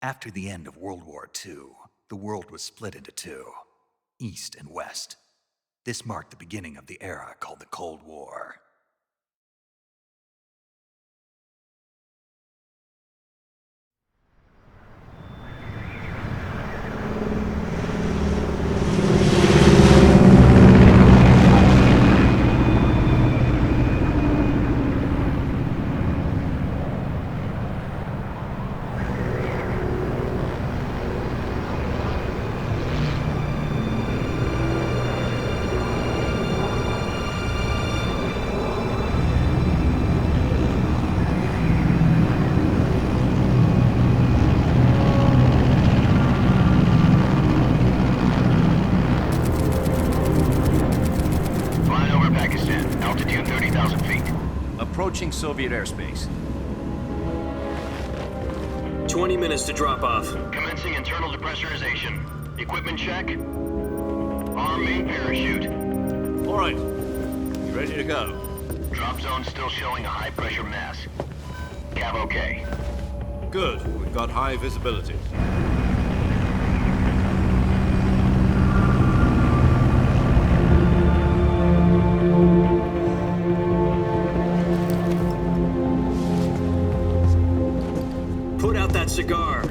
After the end of World War II, the world was split into two, East and West. This marked the beginning of the era called the Cold War. Approaching Soviet airspace. 20 minutes to drop off. Commencing internal depressurization. Equipment check. Arm main parachute. All right. You ready to go? Drop zone still showing a high pressure mass. Cav okay. Good. We've got high visibility. Cigar.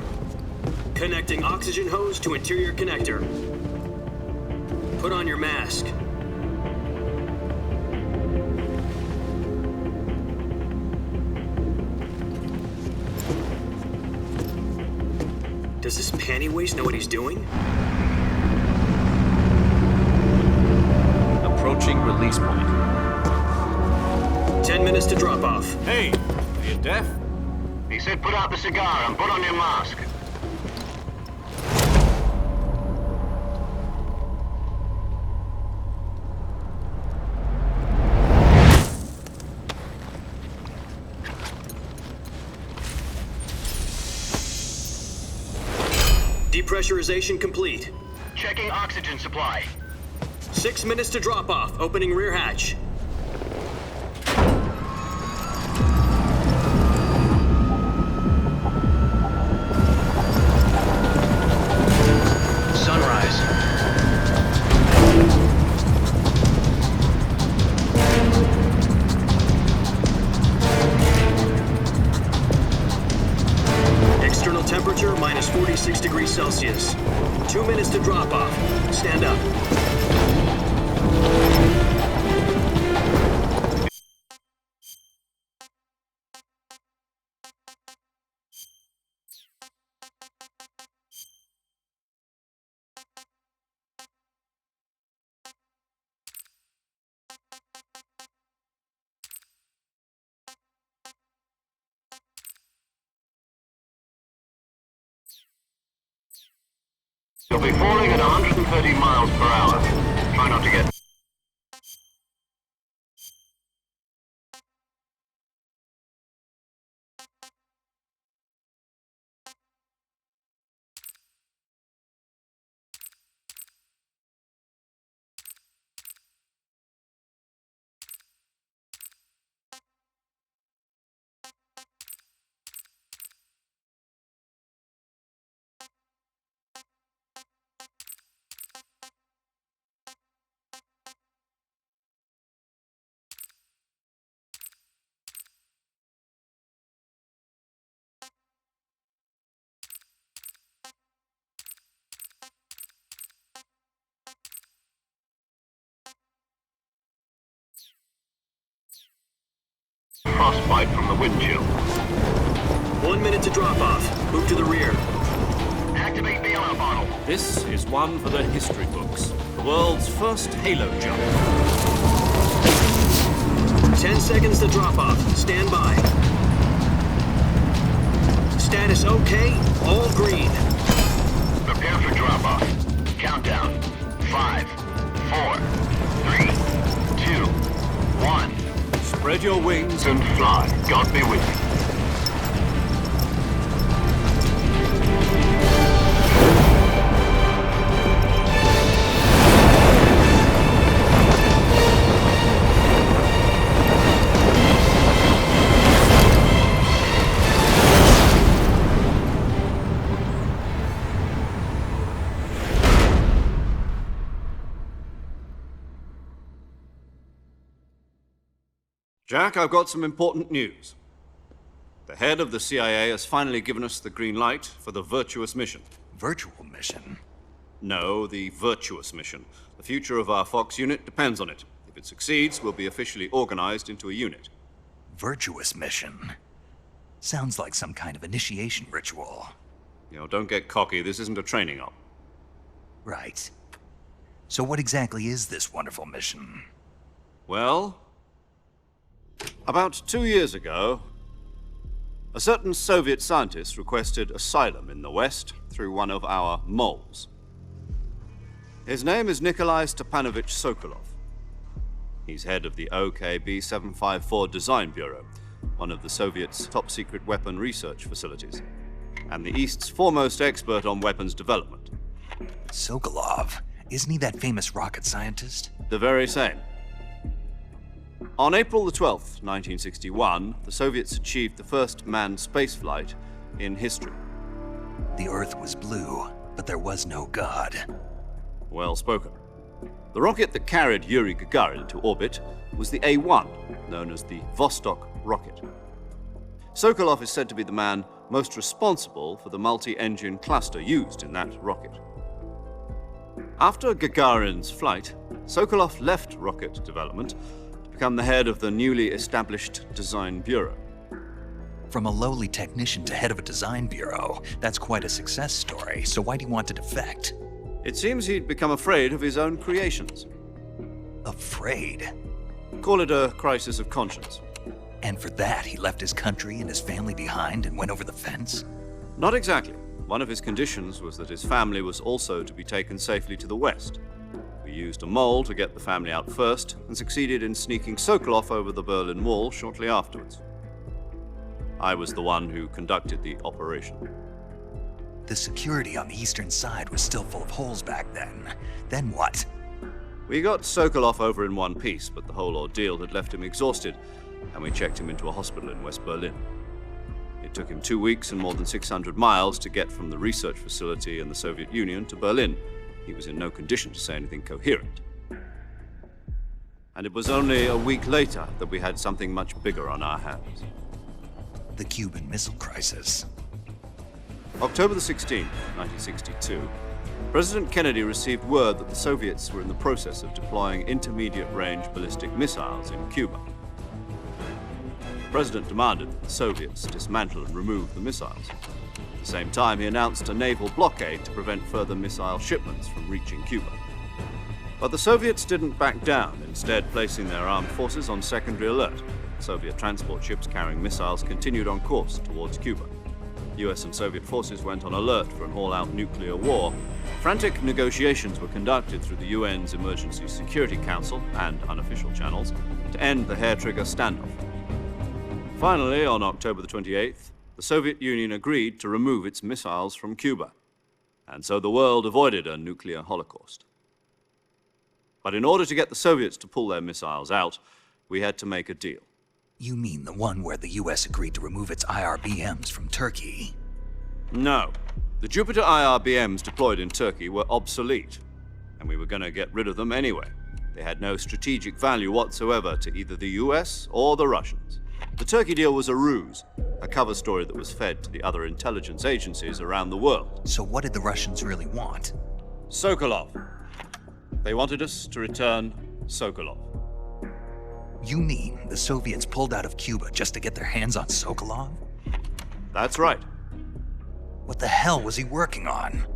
Connecting oxygen hose to interior connector. Put on your mask. Does this panty waste know what he's doing? Approaching release point. 10 minutes to drop off. Hey, are you deaf? He said put out the cigar and put on your mask. Depressurization complete. Checking oxygen supply. 6 minutes to drop off. Opening rear hatch. Temperature minus 46 degrees Celsius. 2 minutes to drop off. Stand up. You'll be falling at 130 miles per hour. Try not to get... Frostbite from the wind chill. 1 minute to drop off. Move to the rear. Activate the air bottle. This is one for the history books. The world's first halo jump. 10 seconds to drop off. Stand by. Status okay. All green. Prepare for drop off. Countdown. 5, 4, 3, 2, 1. Spread your wings And fly. God be with you. Jack, I've got some important news. The head of the CIA has finally given us the green light for the Virtuous mission. Virtual mission? No, the Virtuous mission. The future of our Fox unit depends on it. If it succeeds, we'll be officially organized into a unit. Virtuous mission? Sounds like some kind of initiation ritual. You know, don't get cocky. This isn't a training op. Right. So what exactly is this wonderful mission? Well, about 2 years ago, a certain Soviet scientist requested asylum in the West through one of our moles. His name is Nikolai Stepanovich Sokolov. He's head of the OKB-754 Design Bureau, one of the Soviets' top-secret weapon research facilities, and the East's foremost expert on weapons development. Sokolov? Isn't he that famous rocket scientist? The very same. On April the 12th, 1961, the Soviets achieved the first manned spaceflight in history. The Earth was blue, but there was no God. Well spoken. The rocket that carried Yuri Gagarin to orbit was the A-1, known as the Vostok rocket. Sokolov is said to be the man most responsible for the multi-engine cluster used in that rocket. After Gagarin's flight, Sokolov left rocket development to become the head of the newly established Design Bureau. From a lowly technician to head of a design bureau, that's quite a success story, so why do you want to defect? It seems he'd become afraid of his own creations. Afraid? Call it a crisis of conscience. And for that, he left his country and his family behind and went over the fence? Not exactly. One of his conditions was that his family was also to be taken safely to the West. We used a mole to get the family out first and succeeded in sneaking Sokolov over the Berlin Wall shortly afterwards. I was the one who conducted the operation. The security on the eastern side was still full of holes back then. Then what? We got Sokolov over in one piece, but the whole ordeal had left him exhausted, and we checked him into a hospital in West Berlin. It took him 2 weeks and more than 600 miles to get from the research facility in the Soviet Union to Berlin. He was in no condition to say anything coherent. And it was only a week later that we had something much bigger on our hands. The Cuban Missile Crisis. October the 16th, 1962, President Kennedy received word that the Soviets were in the process of deploying intermediate-range ballistic missiles in Cuba. The President demanded that the Soviets dismantle and remove the missiles. At the same time, he announced a naval blockade to prevent further missile shipments from reaching Cuba. But the Soviets didn't back down, instead placing their armed forces on secondary alert. Soviet transport ships carrying missiles continued on course towards Cuba. US and Soviet forces went on alert for an all-out nuclear war. Frantic negotiations were conducted through the UN's Emergency Security Council and unofficial channels to end the hair-trigger standoff. Finally, on October the 28th, the Soviet Union agreed to remove its missiles from Cuba, and so the world avoided a nuclear holocaust. But in order to get the Soviets to pull their missiles out, we had to make a deal. You mean the one where the US agreed to remove its IRBMs from Turkey? No. The Jupiter IRBMs deployed in Turkey were obsolete, and we were going to get rid of them anyway. They had no strategic value whatsoever to either the US or the Russians. The Turkey deal was a ruse, a cover story that was fed to the other intelligence agencies around the world. So what did the Russians really want? Sokolov. They wanted us to return Sokolov. You mean the Soviets pulled out of Cuba just to get their hands on Sokolov? That's right. What the hell was he working on?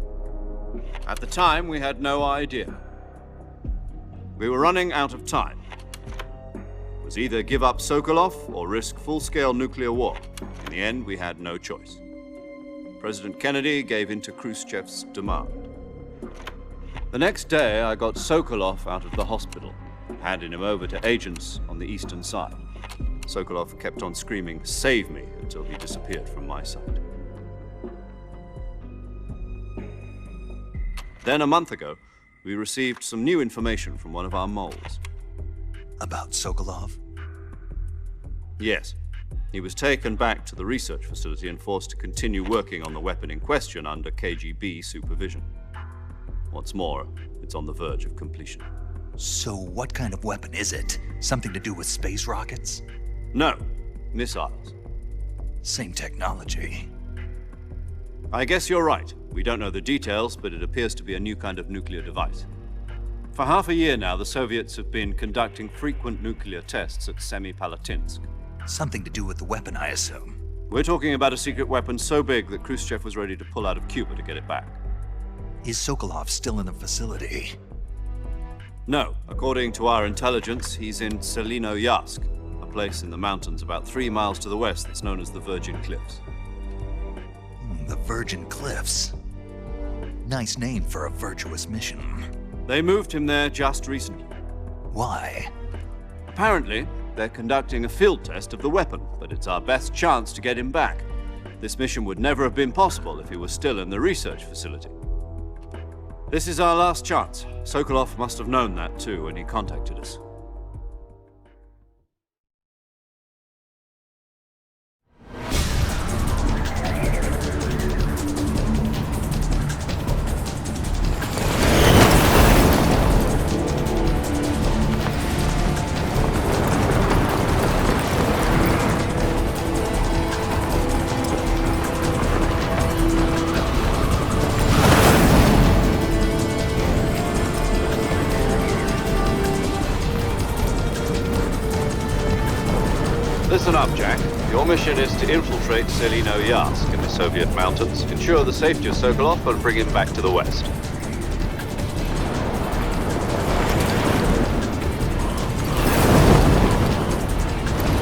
At the time, we had no idea. We were running out of time. It was either give up Sokolov or risk full-scale nuclear war. In the end, we had no choice. President Kennedy gave in to Khrushchev's demand. The next day, I got Sokolov out of the hospital, handing him over to agents on the eastern side. Sokolov kept on screaming, "Save me," until he disappeared from my sight. Then a month ago, we received some new information from one of our moles. About Sokolov? Yes. He was taken back to the research facility and forced to continue working on the weapon in question under KGB supervision. What's more, it's on the verge of completion. So what kind of weapon is it? Something to do with space rockets? No, missiles. Same technology. I guess you're right. We don't know the details, but it appears to be a new kind of nuclear device. For half a year now, the Soviets have been conducting frequent nuclear tests at Semipalatinsk. Something to do with the weapon, I assume. We're talking about a secret weapon so big that Khrushchev was ready to pull out of Cuba to get it back. Is Sokolov still in the facility? No, according to our intelligence, he's in Selinoyarsk, a place in the mountains about 3 miles to the west that's known as the Virgin Cliffs. The Virgin Cliffs. Nice name for a virtuous mission. They moved him there just recently. Why? Apparently, they're conducting a field test of the weapon, but it's our best chance to get him back. This mission would never have been possible if he was still in the research facility. This is our last chance. Sokolov must have known that too when he contacted us. Listen up, Jack. Your mission is to infiltrate Selinoyarsk in the Soviet mountains, ensure the safety of Sokolov, and bring him back to the west.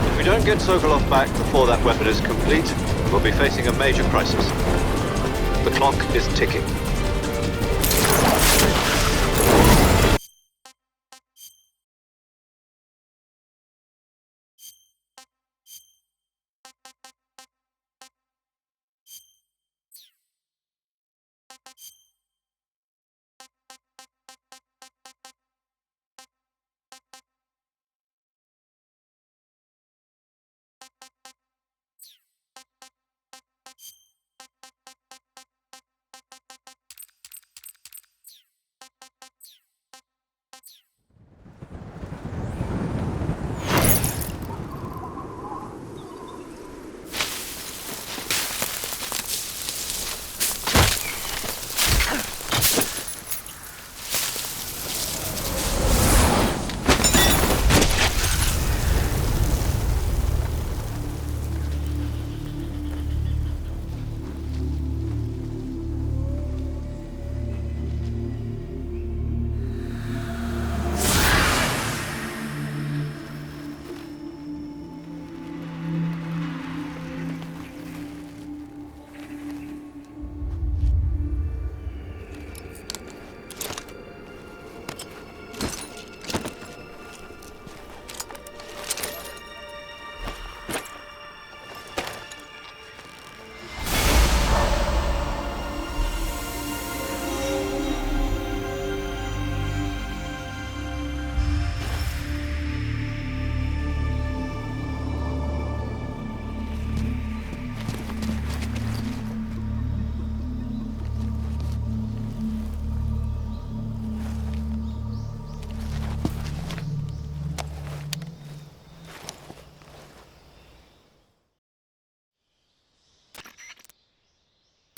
If we don't get Sokolov back before that weapon is complete, we'll be facing a major crisis. The clock is ticking.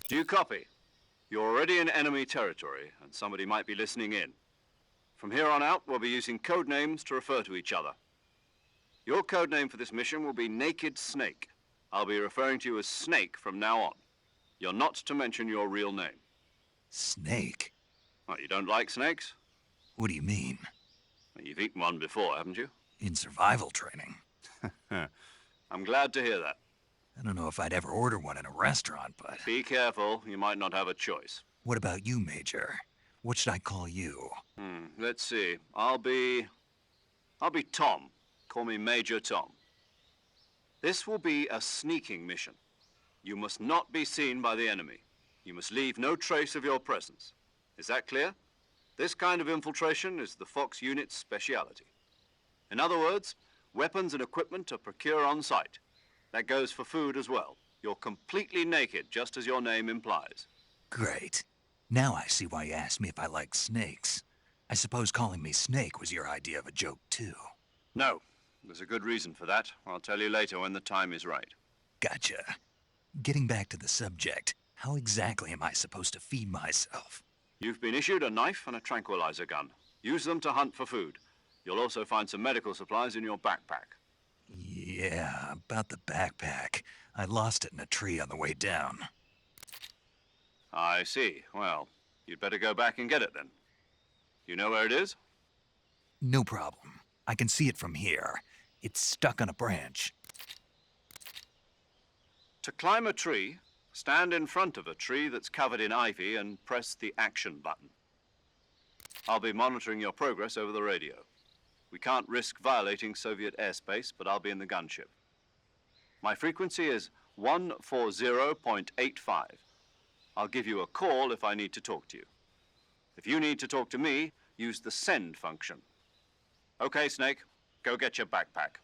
Do you copy? You're already in enemy territory, and somebody might be listening in. From here on out, we'll be using code names to refer to each other. Your code name for this mission will be Naked Snake. I'll be referring to you as Snake from now on. You're not to mention your real name. Snake? What, you don't like snakes? What do you mean? Well, you've eaten one before, haven't you? In survival training. I'm glad to hear that. I don't know if I'd ever order one in a restaurant, but... Be careful, you might not have a choice. What about you, Major? What should I call you? Let's see. I'll be Tom. Call me Major Tom. This will be a sneaking mission. You must not be seen by the enemy. You must leave no trace of your presence. Is that clear? This kind of infiltration is the Fox unit's speciality. In other words, weapons and equipment are procured on site. That goes for food as well. You're completely naked, just as your name implies. Great. Now I see why you asked me if I like snakes. I suppose calling me Snake was your idea of a joke, too. No. There's a good reason for that. I'll tell you later when the time is right. Gotcha. Getting back to the subject, how exactly am I supposed to feed myself? You've been issued a knife and a tranquilizer gun. Use them to hunt for food. You'll also find some medical supplies in your backpack. Yeah, about the backpack. I lost it in a tree on the way down. I see. Well, you'd better go back and get it then. You know where it is? No problem. I can see it from here. It's stuck on a branch. To climb a tree, stand in front of a tree that's covered in ivy and press the action button. I'll be monitoring your progress over the radio. We can't risk violating Soviet airspace, but I'll be in the gunship. My frequency is 140.85. I'll give you a call if I need to talk to you. If you need to talk to me, use the send function. Okay, Snake, go get your backpack.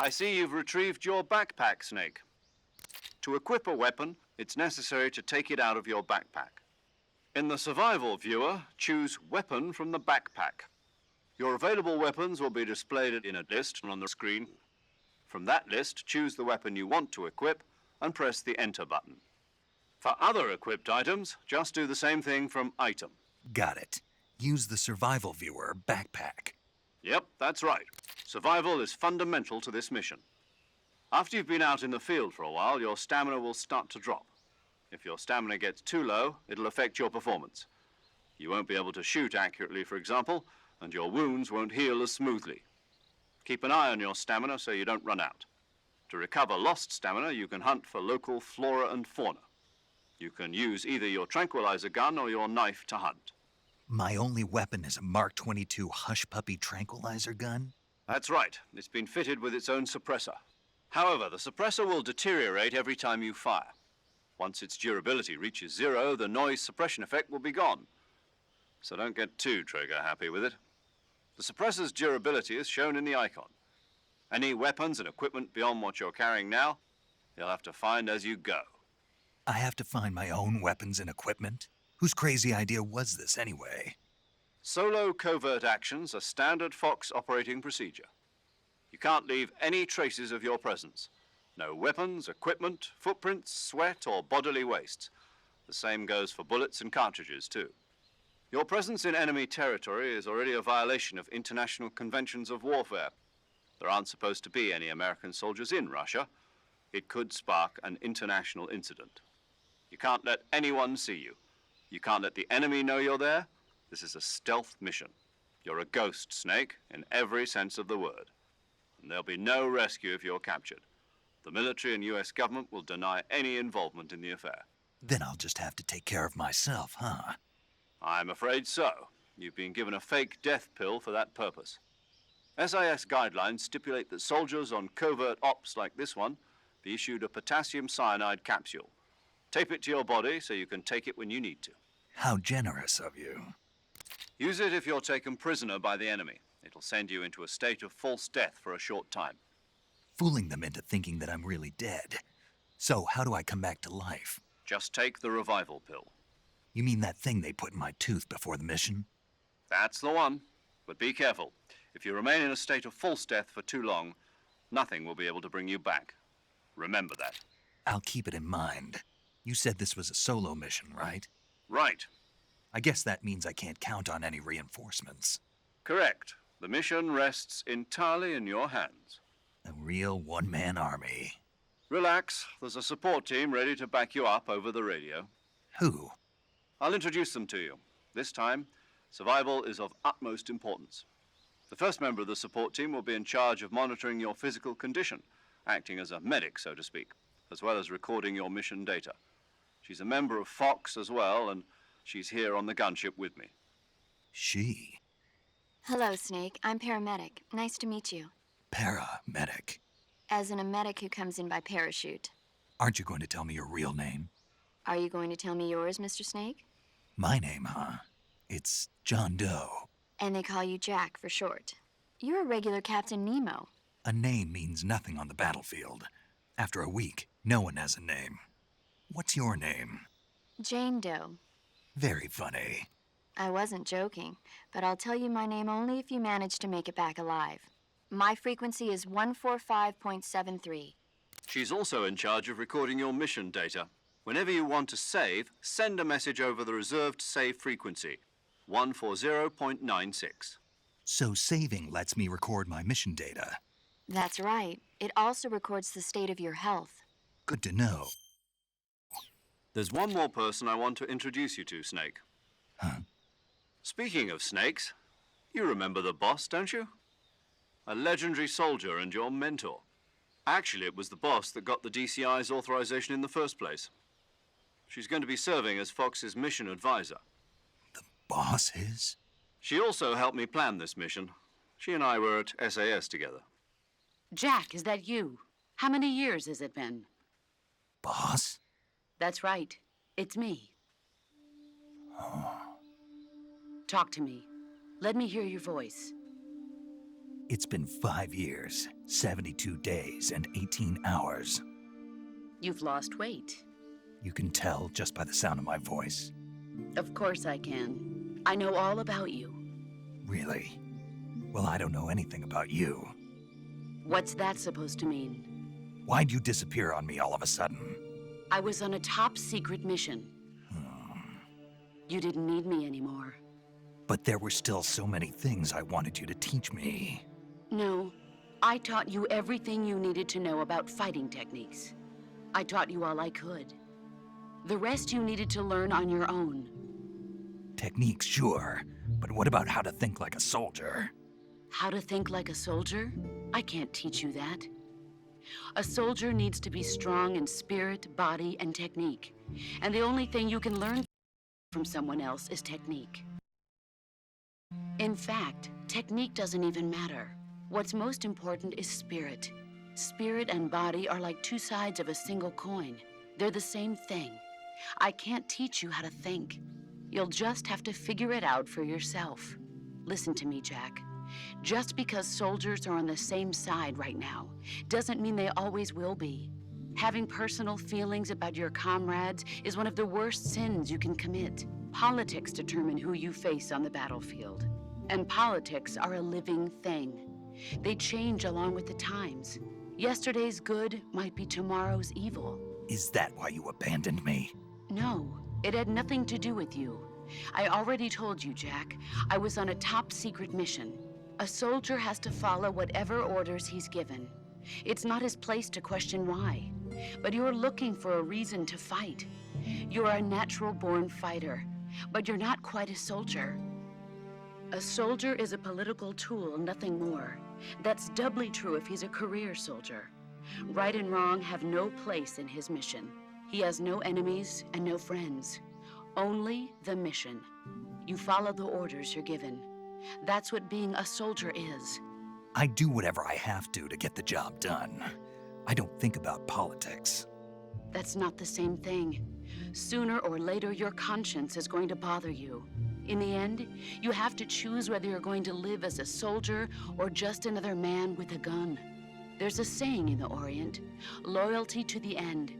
I see you've retrieved your backpack, Snake. To equip a weapon, it's necessary to take it out of your backpack. In the survival viewer, choose Weapon from the backpack. Your available weapons will be displayed in a list on the screen. From that list, choose the weapon you want to equip and press the Enter button. For other equipped items, just do the same thing from Item. Got it. Use the survival viewer backpack. Yep, that's right. Survival is fundamental to this mission. After you've been out in the field for a while, your stamina will start to drop. If your stamina gets too low, it'll affect your performance. You won't be able to shoot accurately, for example, and your wounds won't heal as smoothly. Keep an eye on your stamina so you don't run out. To recover lost stamina, you can hunt for local flora and fauna. You can use either your tranquilizer gun or your knife to hunt. My only weapon is a Mark 22 Hush Puppy tranquilizer gun? That's right. It's been fitted with its own suppressor. However, the suppressor will deteriorate every time you fire. Once its durability reaches 0, the noise suppression effect will be gone. So don't get too trigger-happy with it. The suppressor's durability is shown in the icon. Any weapons and equipment beyond what you're carrying now, you'll have to find as you go. I have to find my own weapons and equipment? Whose crazy idea was this anyway? Solo covert actions are standard Fox operating procedure. You can't leave any traces of your presence. No weapons, equipment, footprints, sweat, or bodily wastes. The same goes for bullets and cartridges, too. Your presence in enemy territory is already a violation of international conventions of warfare. There aren't supposed to be any American soldiers in Russia. It could spark an international incident. You can't let anyone see you. You can't let the enemy know you're there. This is a stealth mission. You're a ghost, Snake, in every sense of the word. And there'll be no rescue if you're captured. The military and US government will deny any involvement in the affair. Then I'll just have to take care of myself, huh? I'm afraid so. You've been given a fake death pill for that purpose. SIS guidelines stipulate that soldiers on covert ops like this one be issued a potassium cyanide capsule. Tape it to your body so you can take it when you need to. How generous of you. Use it if you're taken prisoner by the enemy. It'll send you into a state of false death for a short time. Fooling them into thinking that I'm really dead. So how do I come back to life? Just take the revival pill. You mean that thing they put in my tooth before the mission? That's the one. But be careful. If you remain in a state of false death for too long, nothing will be able to bring you back. Remember that. I'll keep it in mind. You said this was a solo mission, right? Right. I guess that means I can't count on any reinforcements. Correct. The mission rests entirely in your hands. A real one-man army. Relax. There's a support team ready to back you up over the radio. Who? I'll introduce them to you. This time, survival is of utmost importance. The first member of the support team will be in charge of monitoring your physical condition, acting as a medic, so to speak, as well as recording your mission data. She's a member of Fox as well, and she's here on the gunship with me. She. Hello, Snake. I'm paramedic. Nice to meet you. Paramedic. As in a medic who comes in by parachute. Aren't you going to tell me your real name? Are you going to tell me yours, Mr. Snake? My name, huh? It's John Doe. And they call you Jack for short. You're a regular Captain Nemo. A name means nothing on the battlefield. After a week, no one has a name. What's your name? Jane Doe. Very funny. I wasn't joking, but I'll tell you my name only if you manage to make it back alive. My frequency is 145.73. She's also in charge of recording your mission data. Whenever you want to save, send a message over the reserved save frequency, 140.96. So saving lets me record my mission data. That's right. It also records the state of your health. Good to know. There's one more person I want to introduce you to, Snake. Huh? Speaking of snakes, you remember the boss, don't you? A legendary soldier and your mentor. Actually, it was the boss that got the DCI's authorization in the first place. She's going to be serving as Fox's mission advisor. The boss is? She also helped me plan this mission. She and I were at SAS together. Jack, is that you? How many years has it been? Boss? That's right. It's me. Talk to me. Let me hear your voice. It's been 5 years, 72 days, and 18 hours. You've lost weight. You can tell just by the sound of my voice. Of course I can. I know all about you. Really? Well, I don't know anything about you. What's that supposed to mean? Why'd you disappear on me all of a sudden? I was on a top-secret mission. You didn't need me anymore. But there were still so many things I wanted you to teach me. No, I taught you everything you needed to know about fighting techniques. I taught you all I could. The rest you needed to learn on your own. Techniques, sure. But what about how to think like a soldier? How to think like a soldier? I can't teach you that. A soldier needs to be strong in spirit, body, and technique. And the only thing you can learn from someone else is technique. In fact, technique doesn't even matter. What's most important is spirit. Spirit and body are like two sides of a single coin. They're the same thing. I can't teach you how to think. You'll just have to figure it out for yourself. Listen to me, Jack. Just because soldiers are on the same side right now doesn't mean they always will be. Having personal feelings about your comrades is one of the worst sins you can commit. Politics determine who you face on the battlefield. And politics are a living thing. They change along with the times. Yesterday's good might be tomorrow's evil. Is that why you abandoned me? No, it had nothing to do with you. I already told you, Jack. I was on a top-secret mission. A soldier has to follow whatever orders he's given. It's not his place to question why. But you're looking for a reason to fight. You're a natural-born fighter, but you're not quite a soldier. A soldier is a political tool, nothing more. That's doubly true if he's a career soldier. Right and wrong have no place in his mission. He has no enemies and no friends. Only the mission. You follow the orders you're given. That's what being a soldier is. I do whatever I have to get the job done. I don't think about politics. That's not the same thing. Sooner or later, your conscience is going to bother you. In the end, you have to choose whether you're going to live as a soldier or just another man with a gun. There's a saying in the Orient, loyalty to the end.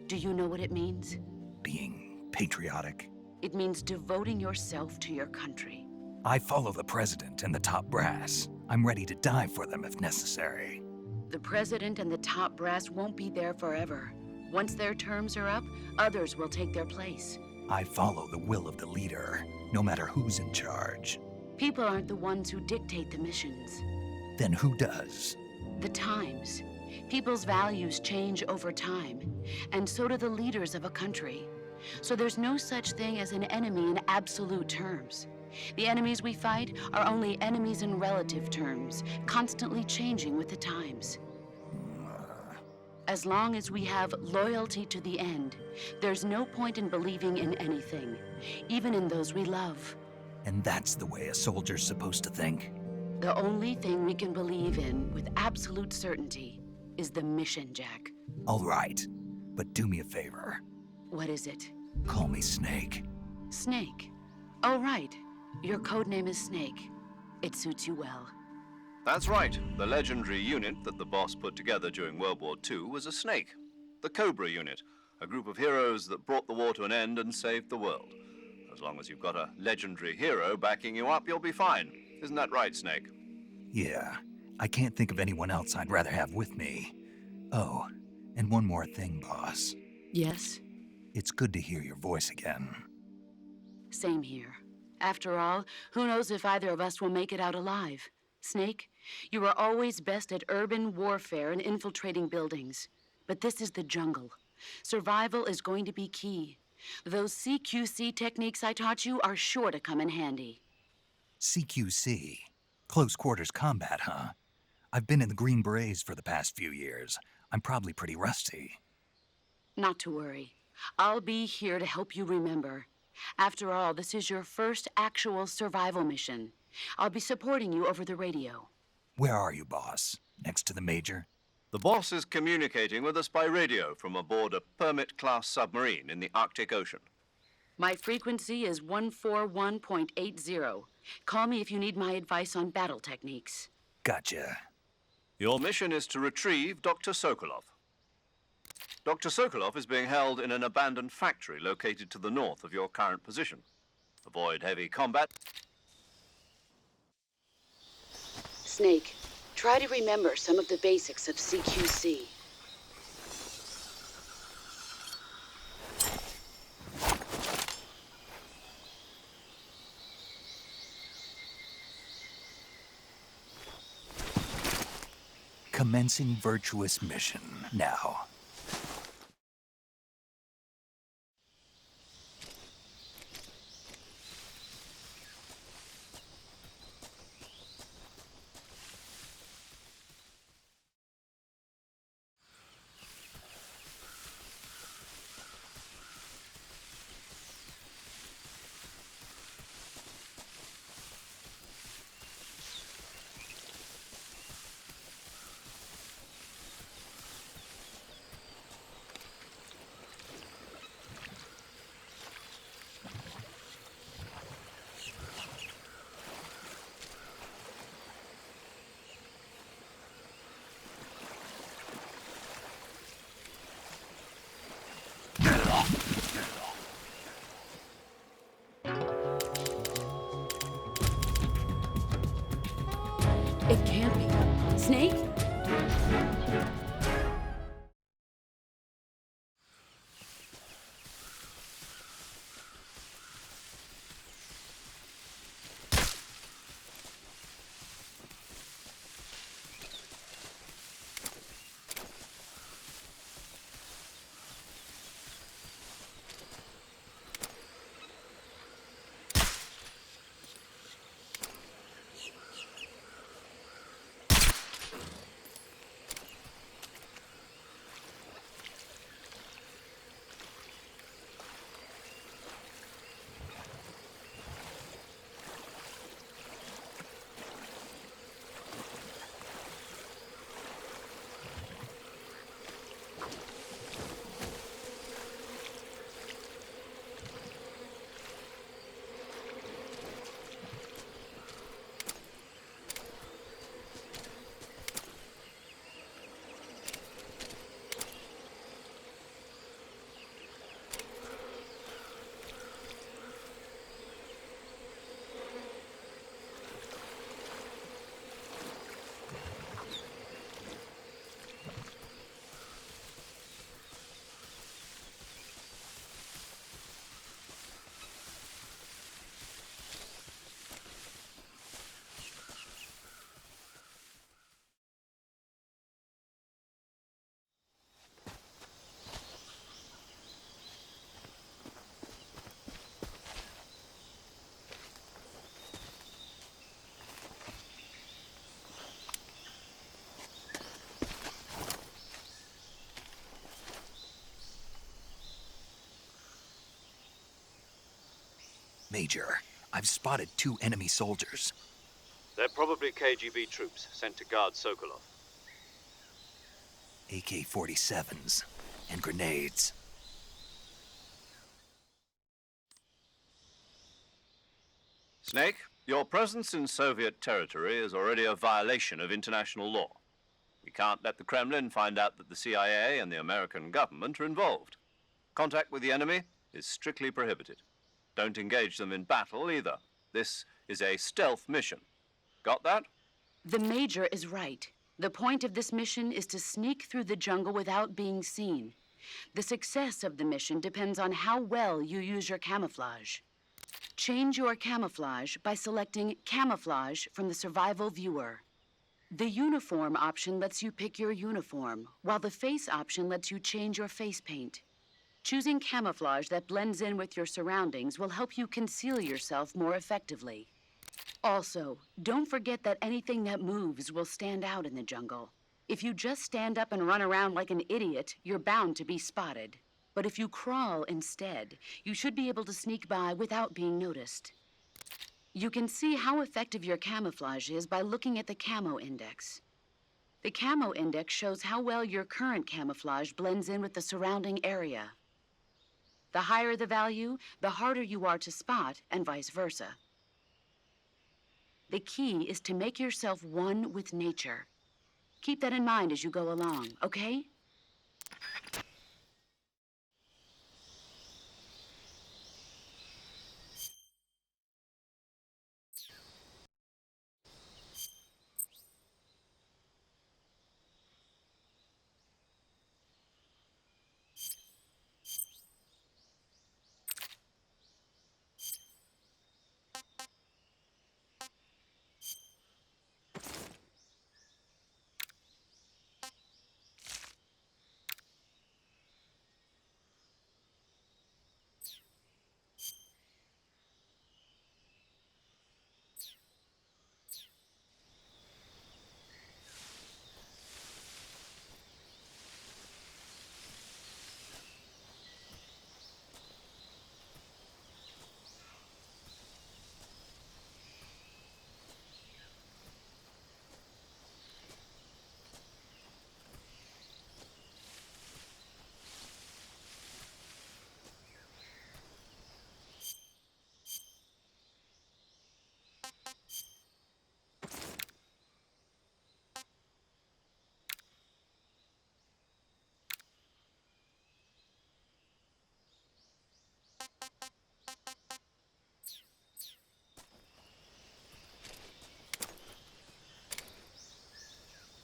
Do you know what it means? Being patriotic. It means devoting yourself to your country. I follow the president and the top brass. I'm ready to die for them if necessary. The president and the top brass won't be there forever. Once their terms are up, others will take their place. I follow the will of the leader, no matter who's in charge. People aren't the ones who dictate the missions. Then who does? The times. People's values change over time, and so do the leaders of a country. So there's no such thing as an enemy in absolute terms. The enemies we fight are only enemies in relative terms, constantly changing with the times. As long as we have loyalty to the end, there's no point in believing in anything, even in those we love. And that's the way a soldier's supposed to think? The only thing we can believe in with absolute certainty is the mission, Jack. All right, but do me a favor. What is it? Call me Snake. Snake. Oh, right. Your code name is Snake. It suits you well. That's right. The legendary unit that the boss put together during World War II was a snake. The Cobra unit, a group of heroes that brought the war to an end and saved the world. As long as you've got a legendary hero backing you up, you'll be fine. Isn't that right, Snake? Yeah, I can't think of anyone else I'd rather have with me. Oh, and one more thing, boss. Yes? It's good to hear your voice again. Same here. After all, who knows if either of us will make it out alive? Snake, you are always best at urban warfare and infiltrating buildings. But this is the jungle. Survival is going to be key. Those CQC techniques I taught you are sure to come in handy. CQC? Close quarters combat, huh? I've been in the Green Berets for the past few years. I'm probably pretty rusty. Not to worry. I'll be here to help you remember. After all, this is your first actual survival mission. I'll be supporting you over the radio. Where are you, boss? Next to the Major? The boss is communicating with us by radio from aboard a Permit-class submarine in the Arctic Ocean. My frequency is 141.80. Call me if you need my advice on battle techniques. Gotcha. Your mission is to retrieve Dr. Sokolov. Dr. Sokolov is being held in an abandoned factory located to the north of your current position. Avoid heavy combat. Snake, try to remember some of the basics of CQC. Commencing virtuous mission now. It can't be. Snake? Major, I've spotted 2 enemy soldiers. They're probably KGB troops sent to guard Sokolov. AK-47s and grenades. Snake, your presence in Soviet territory is already a violation of international law. We can't let the Kremlin find out that the CIA and the American government are involved. Contact with the enemy is strictly prohibited. Don't engage them in battle either. This is a stealth mission. Got that? The Major is right. The point of this mission is to sneak through the jungle without being seen. The success of the mission depends on how well you use your camouflage. Change your camouflage by selecting Camouflage from the Survival Viewer. The Uniform option lets you pick your uniform, while the Face option lets you change your face paint. Choosing camouflage that blends in with your surroundings will help you conceal yourself more effectively. Also, don't forget that anything that moves will stand out in the jungle. If you just stand up and run around like an idiot, you're bound to be spotted. But if you crawl instead, you should be able to sneak by without being noticed. You can see how effective your camouflage is by looking at the Camo Index. The Camo Index shows how well your current camouflage blends in with the surrounding area. The higher the value, the harder you are to spot, and vice versa. The key is to make yourself one with nature. Keep that in mind as you go along, okay?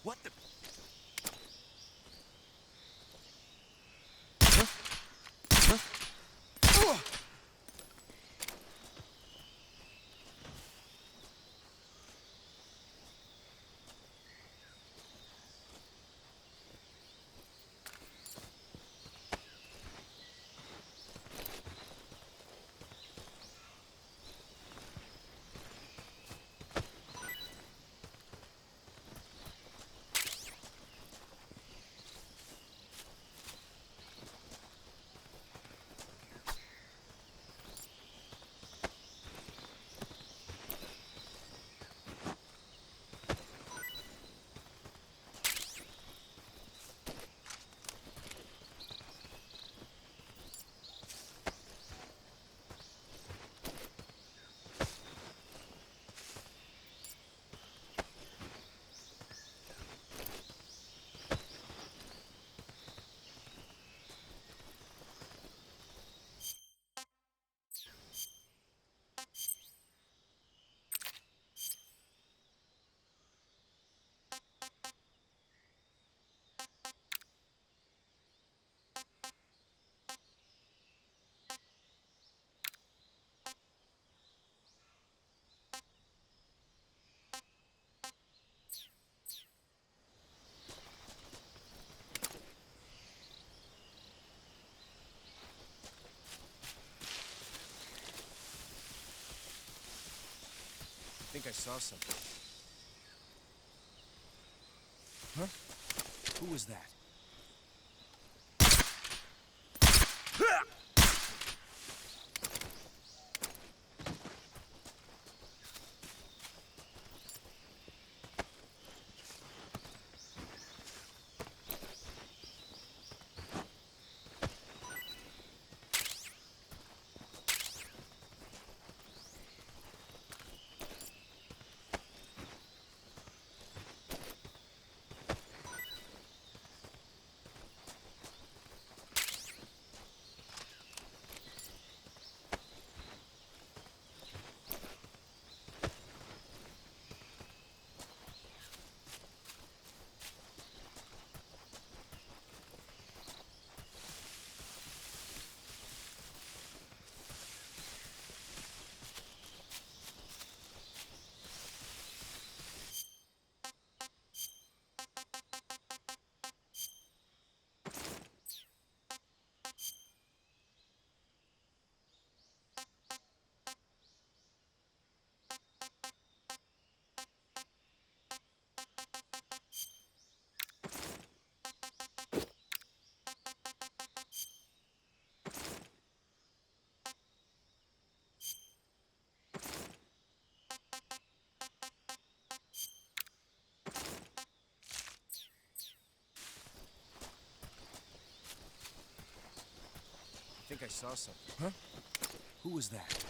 What the? I think I saw something. Huh? Who was that? think I saw something. Huh? Who was that?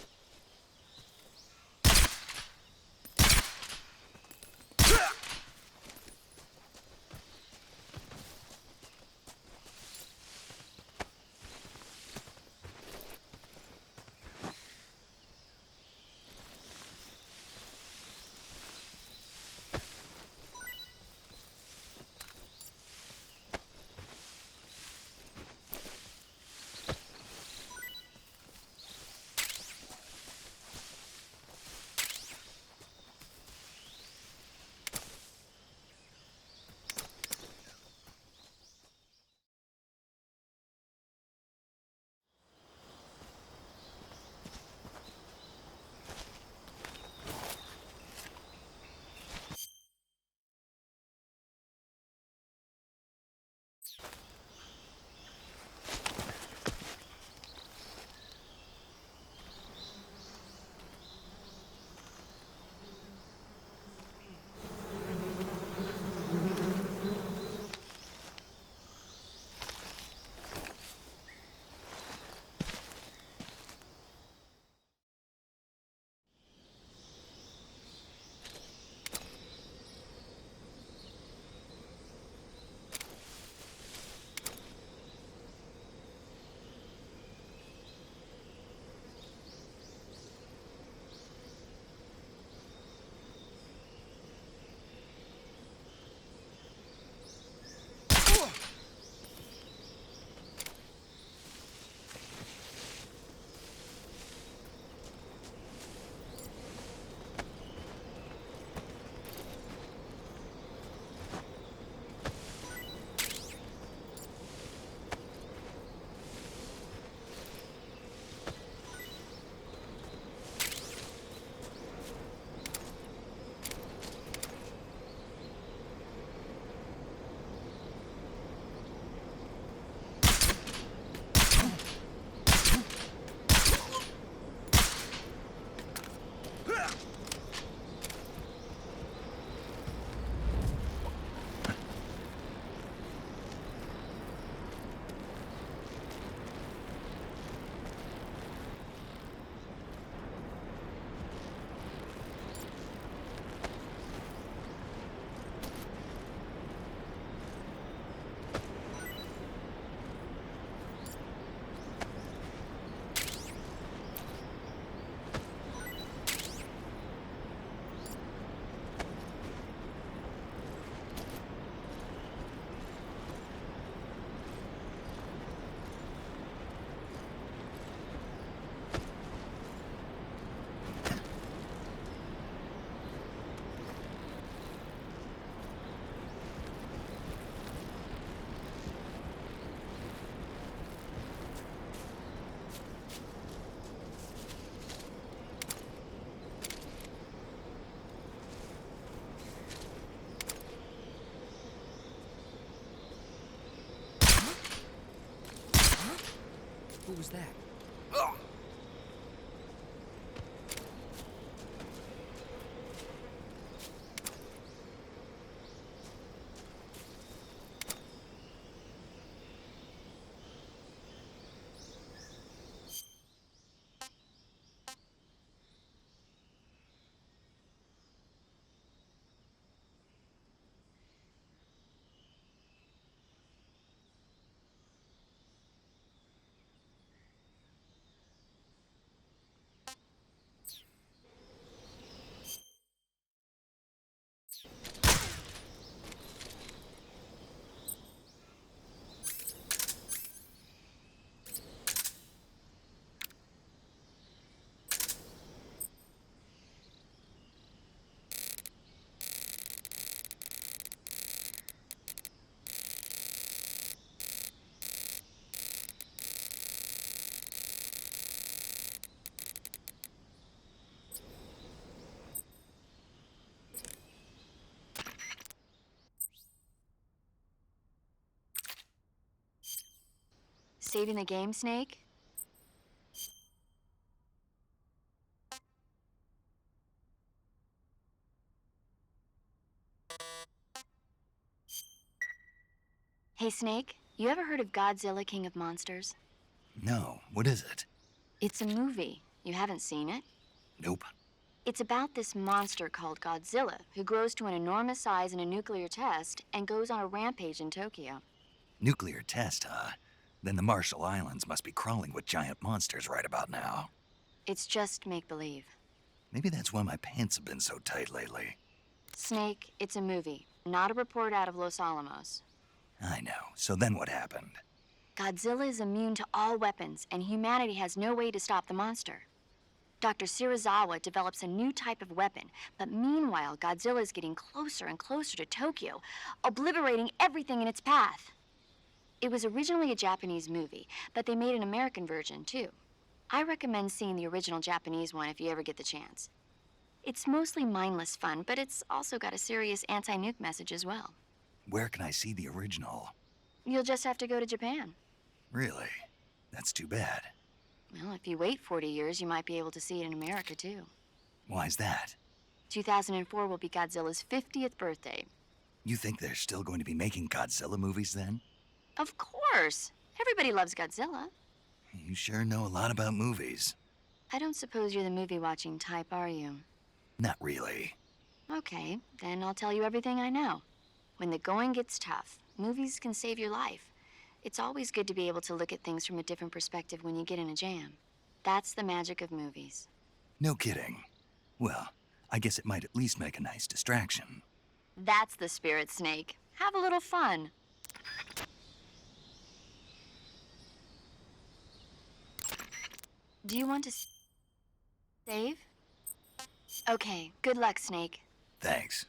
Who was that? Saving the game, Snake? Hey, Snake, you ever heard of Godzilla, King of Monsters? No, what is it? It's a movie. You haven't seen it? Nope. It's about this monster called Godzilla, who grows to an enormous size in a nuclear test and goes on a rampage in Tokyo. Nuclear test, huh? Then the Marshall Islands must be crawling with giant monsters right about now. It's just make-believe. Maybe that's why my pants have been so tight lately. Snake, it's a movie, not a report out of Los Alamos. I know. So then what happened? Godzilla is immune to all weapons, and humanity has no way to stop the monster. Dr. Shirazawa develops a new type of weapon, but meanwhile, Godzilla is getting closer and closer to Tokyo, obliterating everything in its path. It was originally a Japanese movie, but they made an American version, too. I recommend seeing the original Japanese one if you ever get the chance. It's mostly mindless fun, but it's also got a serious anti-nuke message as well. Where can I see the original? You'll just have to go to Japan. Really? That's too bad. Well, if you wait 40 years, you might be able to see it in America, too. Why's that? 2004 will be Godzilla's 50th birthday. You think they're still going to be making Godzilla movies then? Of course! Everybody loves Godzilla. You sure know a lot about movies. I don't suppose you're the movie-watching type, are you? Not really. Okay, then I'll tell you everything I know. When the going gets tough, movies can save your life. It's always good to be able to look at things from a different perspective when you get in a jam. That's the magic of movies. No kidding. Well, I guess it might at least make a nice distraction. That's the spirit, Snake. Have a little fun. Do you want to save? Okay, good luck, Snake. Thanks.